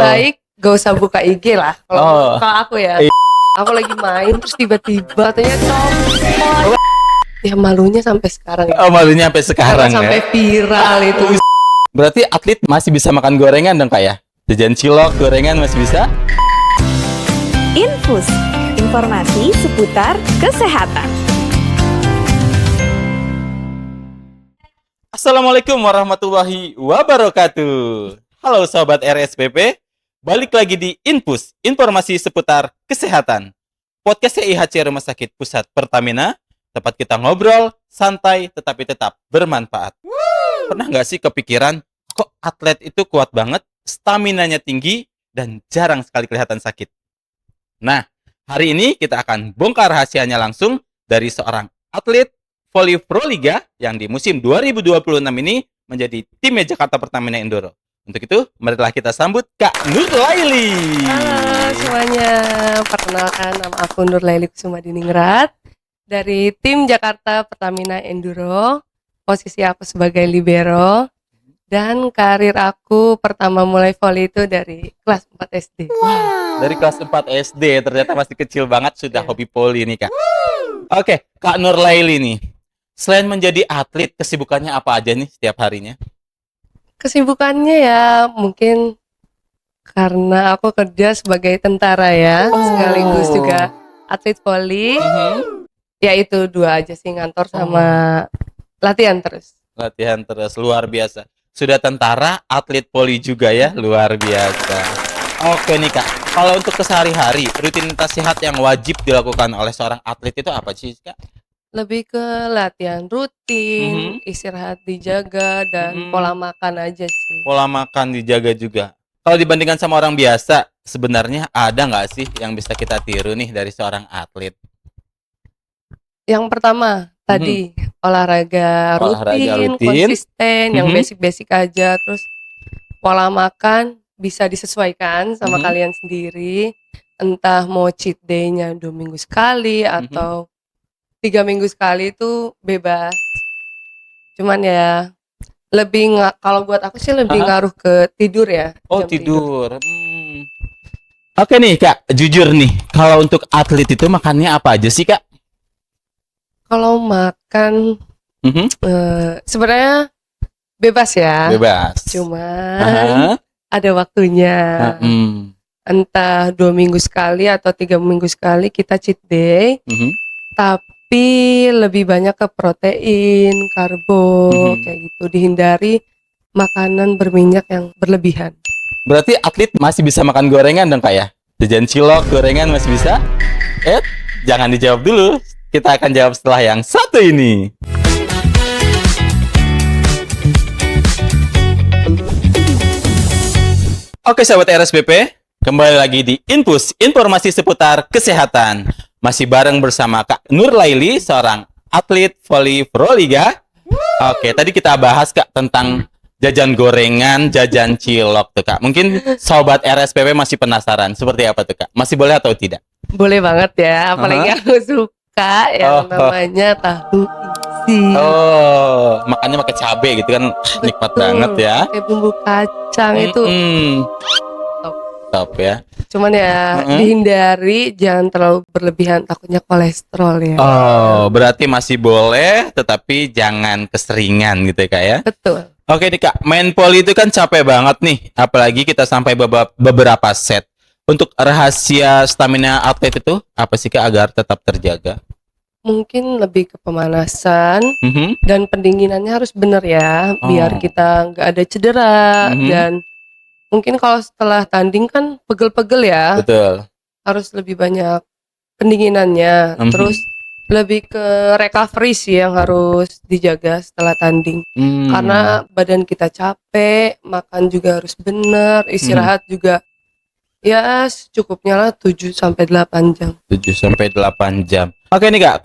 baik gak usah buka IG lah. Kalau aku ya. Aku lagi main terus tiba-tiba katanya copot. Ya malunya sampai sekarang ya. Oh, malunya sampai sekarang ya. Sampai viral itu. Berarti atlet masih bisa makan gorengan dong Kak ya? Jajan cilok, gorengan masih bisa? Infus, informasi seputar kesehatan. Assalamualaikum warahmatullahi wabarakatuh. Halo Sobat RSPP, balik lagi di Infus, informasi seputar kesehatan. Podcast IHC Rumah Sakit Pusat Pertamina, tempat kita ngobrol, santai, tetapi tetap bermanfaat. Pernah nggak sih kepikiran, kok atlet itu kuat banget, staminanya tinggi, dan jarang sekali kelihatan sakit? Nah, hari ini kita akan bongkar rahasianya langsung dari seorang atlet voli Proliga yang di musim 2026 ini menjadi timnya Jakarta Pertamina Enduro. Untuk itu, marilah kita sambut Kak Nurlaili. Halo semuanya, perkenalkan nama aku Nurlaili Kusumadiningrat dari tim Jakarta Pertamina Enduro. Posisi aku sebagai libero dan karir aku pertama mulai voli itu dari kelas 4 SD. Dari kelas 4 SD, ternyata masih kecil banget sudah hobi voli nih Kak. Oke, Kak Nurlaili nih. Selain menjadi atlet, kesibukannya apa aja nih setiap harinya? Kesibukannya ya mungkin karena aku kerja sebagai tentara ya, sekaligus juga atlet voli. Ya itu dua aja sih, ngantor sama latihan terus. Latihan terus, luar biasa. Sudah tentara, atlet voli juga ya, luar biasa. Oke nih Kak, kalau untuk kesehari-hari, rutinitas sehat yang wajib dilakukan oleh seorang atlet itu apa sih Kak? Lebih ke latihan rutin, istirahat dijaga, dan pola makan aja sih. Pola makan dijaga juga. Kalau dibandingkan sama orang biasa, sebenarnya ada nggak sih yang bisa kita tiru nih dari seorang atlet? Yang pertama, tadi olahraga rutin, konsisten, yang basic-basic aja. Terus pola makan bisa disesuaikan sama kalian sendiri. Entah mau cheat day-nya 2 minggu sekali atau 3 minggu sekali itu bebas. Cuman ya lebih kalau buat aku sih lebih ngaruh ke tidur ya. Oh, tidur. Oke nih Kak, jujur nih, kalau untuk atlet itu makannya apa aja sih Kak? Kalau makan sebenarnya bebas ya. Bebas. Cuman ada waktunya. Entah 2 minggu sekali atau 3 minggu sekali kita cheat day. Tapi lebih banyak ke protein, karbo, kayak gitu. Dihindari makanan berminyak yang berlebihan. Berarti atlet masih bisa makan gorengan dong Kak ya? Jajan cilok, gorengan masih bisa? Jangan dijawab dulu. Kita akan jawab setelah yang satu ini. Oke Sobat RSPP, kembali lagi di Infus, informasi seputar kesehatan. Masih bareng bersama Kak Nurlaili, seorang atlet voli Proliga. Oke, tadi kita bahas Kak tentang jajan gorengan, jajan cilok tuh Kak. Mungkin Sobat RSPP masih penasaran seperti apa tuh Kak? Masih boleh atau tidak? Boleh banget ya, apalagi aku suka yang namanya tahu isi. Makannya pakai cabai gitu kan, nikmat banget ya. Pakai bumbu kacang itu top ya. Cuman ya dihindari, jangan terlalu berlebihan, takutnya kolesterol ya. Berarti masih boleh, tetapi jangan keseringan gitu ya Kak ya. Betul. Oke nih Kak, main poli itu kan capek banget nih, apalagi kita sampai beberapa set. Untuk rahasia stamina atlet itu apa sih Kak agar tetap terjaga? Mungkin lebih ke pemanasan dan pendinginannya harus bener ya, biar kita nggak ada cedera. Dan mungkin kalau setelah tanding kan pegel-pegel ya. Betul. Harus lebih banyak pendinginannya. Terus lebih ke recovery sih yang harus dijaga setelah tanding. Karena badan kita capek, makan juga harus bener, istirahat juga ya secukupnya lah 7-8 jam. 7-8 jam. Oke nih Kak,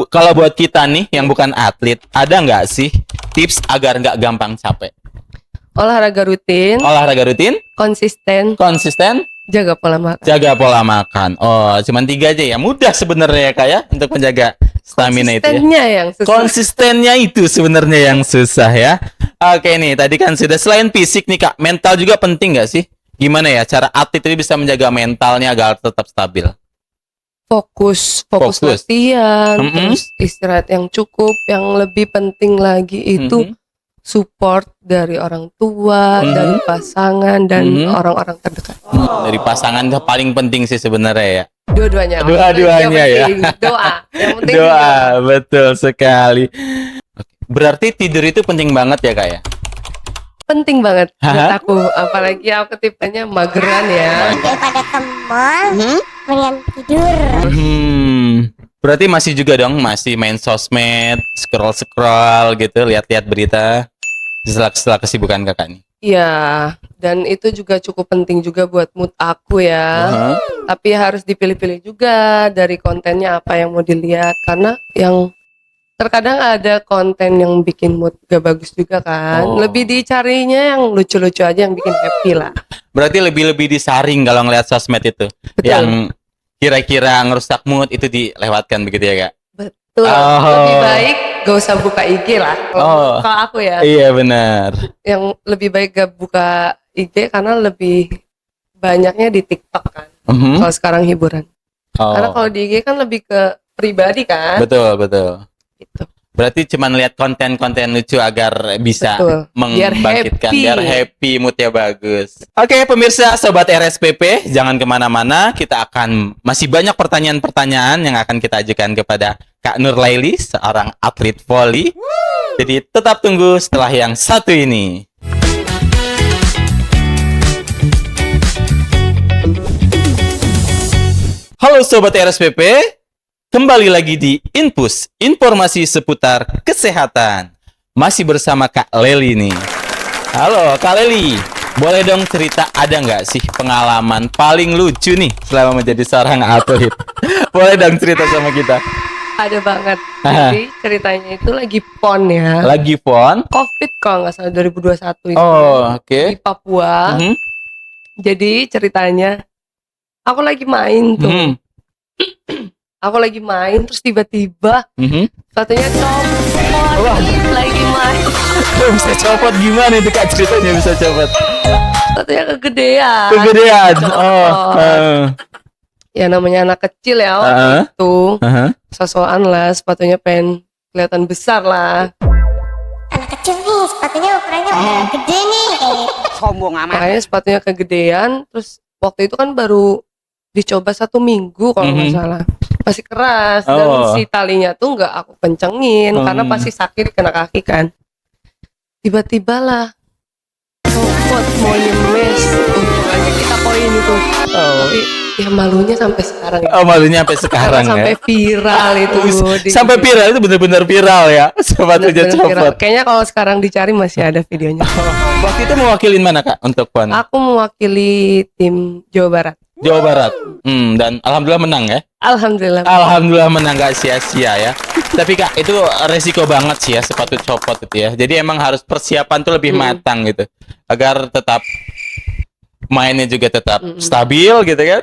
kalau buat kita nih yang bukan atlet, ada nggak sih tips agar nggak gampang capek? Olahraga rutin, konsisten, jaga pola makan. Jaga pola makan. Cuman 3 aja ya. Mudah sebenarnya ya Kak ya untuk menjaga stamina itu ya. Yang susah. Konsistennya itu sebenarnya yang susah ya. Oke nih, tadi kan sudah selain fisik nih Kak, mental juga penting nggak sih? gimana ya cara atlet itu bisa menjaga mentalnya agar tetap stabil? Fokus Fokus. latihan, Mm-mm. terus istirahat yang cukup. Yang lebih penting lagi itu support dari orang tua, dari pasangan, dan orang-orang terdekat. Dari pasangan itu paling penting sih sebenarnya ya. Dua-duanya. Dua-duanya Yang ya. penting doa. Yang penting Doa, betul sekali. Berarti tidur itu penting banget ya kak ya? penting banget buat Hah? aku. Apalagi aku tipenya mageran ya. Daripada ke mall, mendingan tidur. Berarti masih juga dong, masih main sosmed, scroll gitu, lihat-lihat berita setelah kesibukan kakak nih. Iya, dan itu juga cukup penting juga buat mood aku ya. Tapi harus dipilih-pilih juga dari kontennya apa yang mau dilihat, karena yang terkadang ada konten yang bikin mood gak bagus juga kan. Oh. Lebih dicarinya yang lucu-lucu aja, yang bikin happy lah. Berarti lebih disaring kalau ngeliat sosmed itu. Betul. Yang kira-kira ngerusak mood itu dilewatkan begitu ya kak? Betul. Oh. Lebih baik gak usah buka IG lah. Kalau aku ya, Iya benar. yang lebih baik gak buka IG karena lebih banyaknya di TikTok kan. Kalau sekarang hiburan. Karena kalau di IG kan lebih ke pribadi kan. Betul. Gitu. Berarti cuma lihat konten-konten lucu agar bisa Betul. Biar membangkitkan, happy. biar happy, moodnya bagus. Oke pemirsa, sobat RSPP, jangan kemana-mana. Kita akan masih banyak pertanyaan-pertanyaan yang akan kita ajukan kepada Kak Nurlaili, seorang atlet voli. Jadi tetap tunggu setelah yang satu ini. Halo sobat RSPP. Kembali lagi di Infus, informasi seputar kesehatan. Masih bersama Kak Leli nih. Halo Kak Leli, boleh dong cerita ada nggak sih pengalaman paling lucu nih selama menjadi seorang atlet? Boleh dong cerita sama kita. Ada banget. Jadi ceritanya itu lagi PON ya. Lagi pon? Covid kalau nggak salah 2021 itu. Oh, oke. Di Papua. Jadi ceritanya aku lagi main tuh. Aku lagi main terus tiba-tiba katanya copot lagi main. Bisa copot gimana itu Kak ceritanya bisa copot? Katanya kegedean. Kegedean. Copot. Ya namanya anak kecil ya waktu itu. Sosokan lah sepatunya pengen kelihatan besar lah. Anak kecil nih, sepatunya ukurannya udah gede nih. Sombong amat. Makanya sepatunya kegedean. Terus waktu itu kan baru dicoba 1 minggu kalau nggak salah. Masih keras dan si talinya tuh nggak aku kencengin karena pasti sakit kena kaki kan. Tiba-tiba lah copot mau nyemes. Untung aja kita poin itu. Tapi ya malunya sampai sekarang ya. Oh malunya sampai sekarang Karena sampai ya. viral itu. Sampai viral itu benar-benar viral ya. Sepatunya Bener-bener viral. copot. Kayaknya kalau sekarang dicari masih ada videonya. Waktu itu mewakilin mana Kak untuk pon? Aku mewakili tim Jawa Barat. Jawa Barat. Dan alhamdulillah menang ya. Alhamdulillah menang, gak sia-sia ya. Tapi Kak itu resiko banget sih ya sepatu copot itu ya. Jadi emang harus persiapan tuh lebih matang gitu agar tetap mainnya juga tetap stabil gitu kan.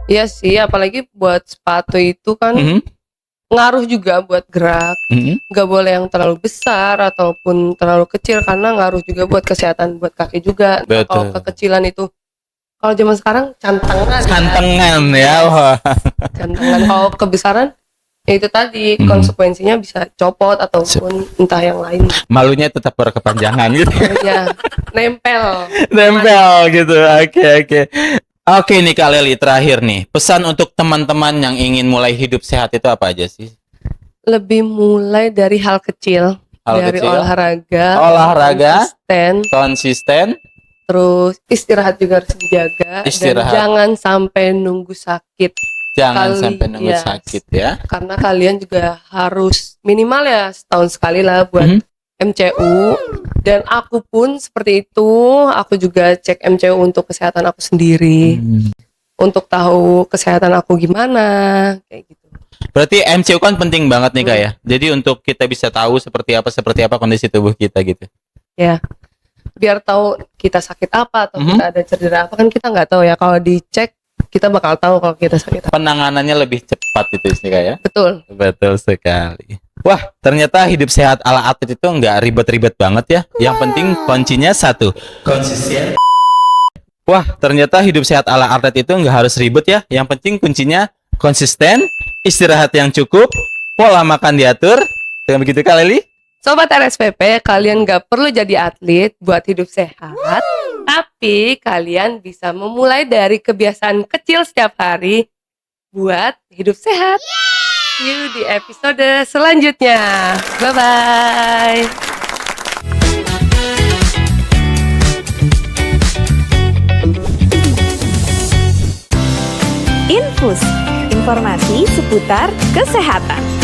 Iya sih, apalagi buat sepatu itu kan ngaruh juga buat gerak. Nggak boleh yang terlalu besar ataupun terlalu kecil karena ngaruh juga buat kesehatan buat kaki juga. Nah, kalau kekecilan itu, kalau zaman sekarang cantengan ya. Wah. Cantengan. Kalau kebesaran ya itu tadi konsekuensinya bisa copot ataupun entah yang lain. Malunya tetap berkepanjangan gitu. Ya, nempel gitu. Oke nih Kak Leli, terakhir nih pesan untuk teman-teman yang ingin mulai hidup sehat itu apa aja sih? Lebih mulai dari hal kecil. Dari olahraga konsisten, terus istirahat juga harus dijaga. Dan jangan sampai nunggu sakit. Sakit ya. Karena kalian juga harus minimal ya setahun sekali lah buat MCU. Dan aku pun seperti itu. Aku juga cek MCU untuk kesehatan aku sendiri. Untuk tahu kesehatan aku gimana, kayak gitu. Berarti MCU kan penting banget nih Kak ya. Jadi untuk kita bisa tahu seperti apa kondisi tubuh kita gitu. Ya. Biar tahu kita sakit apa atau kita ada cedera apa kan kita nggak tahu ya. Kalau dicek kita bakal tahu kalau kita sakit apa. Penanganannya lebih cepat itu sih Kak ya. Betul sekali. Wah, ternyata hidup sehat ala atlet itu nggak ribet-ribet banget ya. Yang penting kuncinya satu, konsisten. Wah, ternyata hidup sehat ala atlet itu nggak harus ribet ya. Yang penting kuncinya konsisten, istirahat yang cukup, pola makan diatur. Dengan begitu Kak Leli? Sobat RSPP, kalian gak perlu jadi atlet buat hidup sehat, tapi kalian bisa memulai dari kebiasaan kecil setiap hari buat hidup sehat. See you di episode selanjutnya. Bye-bye. Infus, informasi seputar kesehatan.